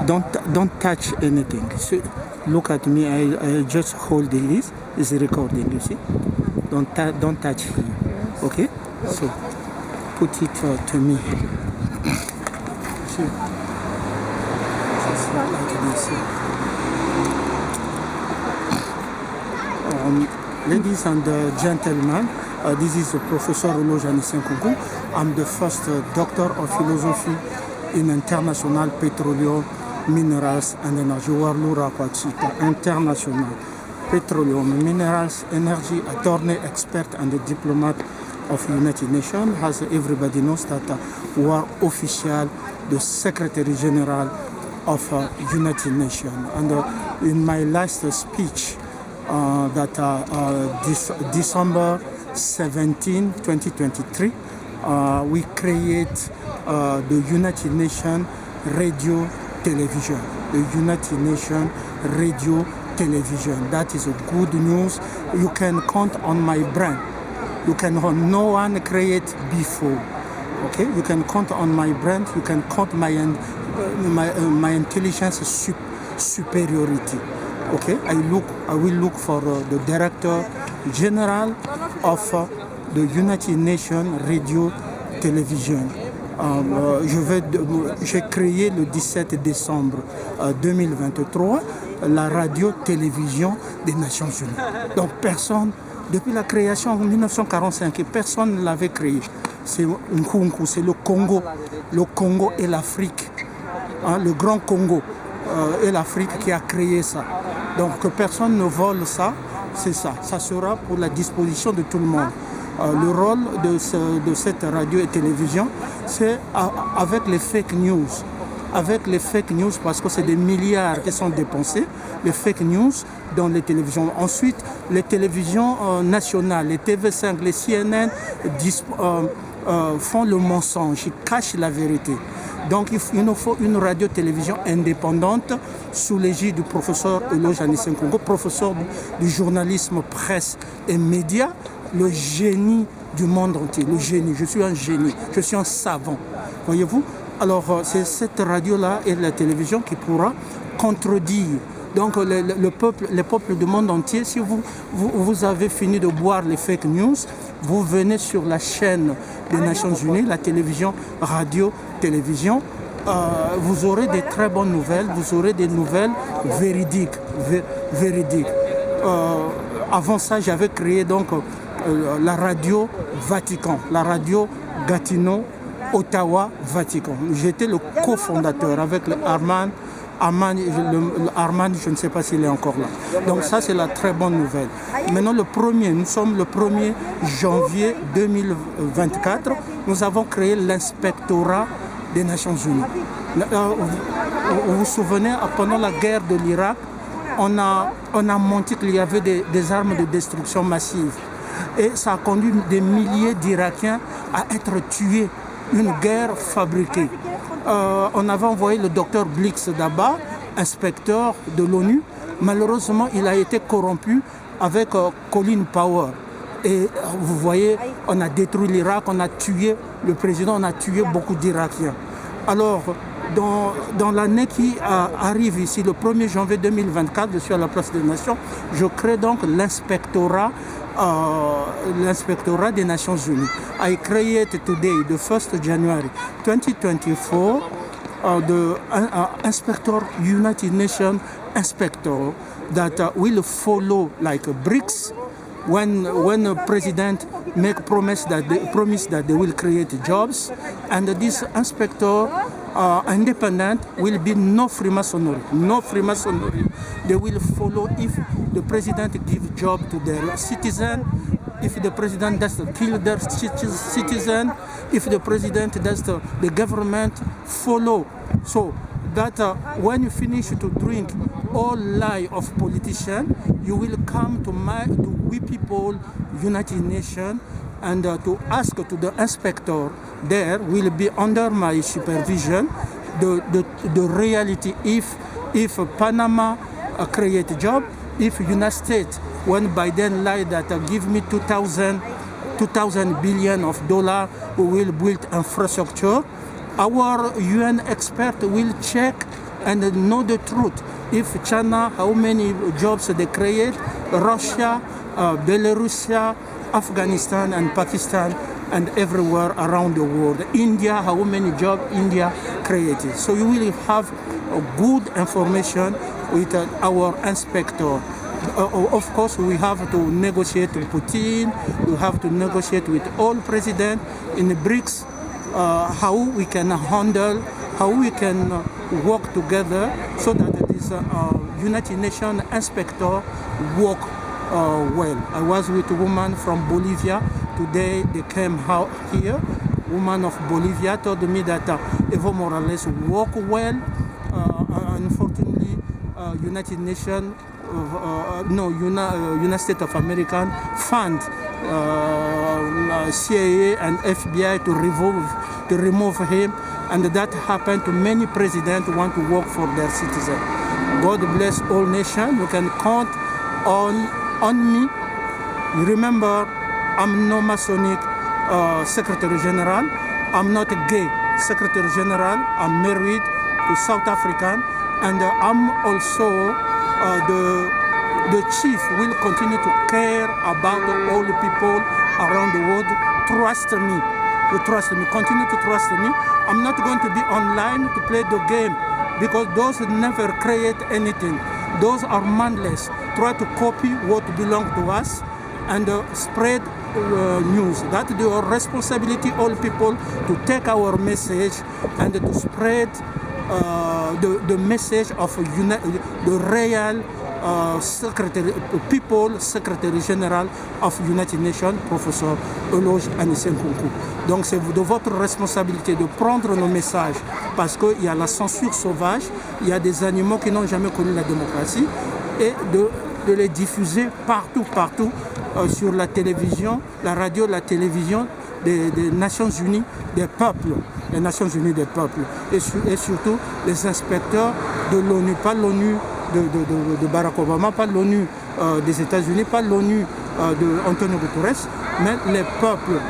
don't touch anything. So look at me. I just hold this. It's recording. You see. Don't touch here. Okay. So put it to me. See. Just like this. Ladies and gentlemen, this is Professor Olojani Senkougou. I'm the first Doctor of Philosophy in International Petroleum, Minerals and Energy. Warlura Kwachita, International Petroleum, Minerals, Energy, Attorney, Expert and Diplomat of United Nations. As everybody knows that we are official, the Secretary General of United Nations. And in my last speech, this December 17, 2023, we create the United Nations Radio Television. The United Nations Radio Television. That is a good news. You can count on my brain. You can no one create before. Okay, you can count on my brain. You can count my intelligence superiority. Okay, I will look for the Director General of the United Nations Radio Television. J'ai créé le 17 décembre 2023 la radio-télévision des Nations Unies. Donc personne, depuis la création en 1945, personne ne l'avait créé. C'est Nkunku, c'est le Congo et l'Afrique, hein, le Grand Congo et l'Afrique qui a créé ça. Donc que personne ne vole ça, c'est ça. Ça sera pour la disposition de tout le monde. Le rôle de cette radio et télévision, c'est avec les fake news. Avec les fake news, parce que c'est des milliards qui sont dépensés, les fake news dans les télévisions. Ensuite, les télévisions nationales, les TV5, les CNN font le mensonge, ils cachent la vérité. Donc il nous faut une radio-télévision indépendante sous l'égide du professeur Olojani Senkougou, professeur du journalisme, presse et médias, le génie du monde entier, le génie. Je suis un génie, je suis un savant, voyez-vous. Alors c'est cette radio-là et la télévision qui pourra contredire. Donc les peuples du monde entier, si vous avez fini de boire les fake news, vous venez sur la chaîne des Nations Unies, la télévision, radio-télévision, vous aurez des très bonnes nouvelles, vous aurez des nouvelles véridiques. Avant ça, j'avais créé donc la radio Vatican, la radio Gatineau, Ottawa, Vatican. J'étais le cofondateur avec le Armand, je ne sais pas s'il est encore là. Donc ça, c'est la très bonne nouvelle. Maintenant, nous sommes le 1er janvier 2024. Nous avons créé l'inspectorat des Nations Unies. Vous vous souvenez, pendant la guerre de l'Irak, on a montré qu'il y avait des armes de destruction massive. Et ça a conduit des milliers d'Irakiens à être tués. Une guerre fabriquée. On avait envoyé le docteur Blix Daba, inspecteur de l'ONU. Malheureusement, il a été corrompu avec Colin Powell. Et vous voyez, on a détruit l'Irak, on a tué le président, on a tué beaucoup d'Irakiens. Alors, dans l'année qui arrive ici, le 1er janvier 2024, je suis à la place des Nations, je crée donc l'inspectorat des Nations Unies. I created today, the 1st January 2024, the inspector, United Nations inspector that will follow like BRICS. When a president make promise that they will create jobs, and this inspector independent will be no Freemasonry. They will follow if the president gives job to their citizen, if the president does kill their citizen, if the president does the government follow. So that when you finish to drink all lie of politicians, you will come to we people, United Nations, and to ask to the inspector there will be under my supervision the reality if Panama create a job, if United States, when Biden lied that give me 2,000 billion of dollars, we will build infrastructure, our UN expert will check and know the truth. If China, how many jobs they create, Russia, Belarus, Afghanistan and Pakistan, and everywhere around the world. India, how many jobs India created. So you will have good information with our inspector. Of course, we have to negotiate with Putin, we have to negotiate with all presidents in the BRICS, how we can handle, how we can work together so that this United Nations inspector work well. I was with a woman from Bolivia. Today they came out here. Woman of Bolivia told me that Evo Morales work well. Unfortunately, United Nations, United States of America fund CIA and FBI to remove him, and that happened to many presidents who want to work for their citizens. God bless all nations. You can count on me. Remember, I'm no Masonic Secretary General. I'm not a gay Secretary General. I'm married to South African, and I'm also the chief will continue to care about all the people around the world. Trust me. You trust me. Continue to trust me. I'm not going to be online to play the game because those never create anything. Those are mindless. Try to copy what belongs to us and spread news. That's the responsibility of all people to take our message and to spread the message of the real Secretary Général of United Nations, Professeur Eloge Anissé-Nkounkou. Donc c'est de votre responsabilité de prendre nos messages parce qu'il y a la censure sauvage, il y a des animaux qui n'ont jamais connu la démocratie et de les diffuser partout sur la télévision, la radio, la télévision des Nations Unies des peuples, les Nations Unies des peuples et surtout les inspecteurs de l'ONU, pas l'ONU de Barack Obama, pas l'ONU des États-Unis, pas l'ONU de Antonio Guterres, mais les peuples,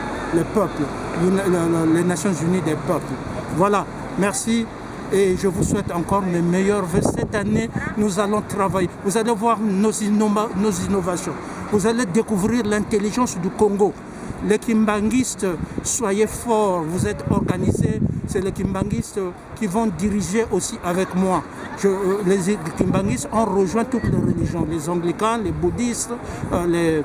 les Nations Unies des peuples. Voilà, merci et je vous souhaite encore mes meilleurs vœux. Cette année, nous allons travailler. Vous allez voir nos innovations. Vous allez découvrir l'intelligence du Congo. Les Kimbanguistes, soyez forts, vous êtes organisés. C'est les Kimbanguistes qui vont diriger aussi avec moi. Les Kimbanguistes ont rejoint toutes les religions, les anglicans, les bouddhistes, les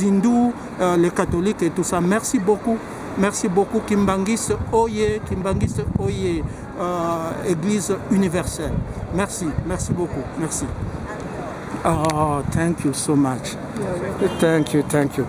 hindous, les catholiques et tout ça. Merci beaucoup. Merci beaucoup, Kimbanguiste Oye, Église universelle. Merci beaucoup, merci. Oh, thank you so much. Thank you.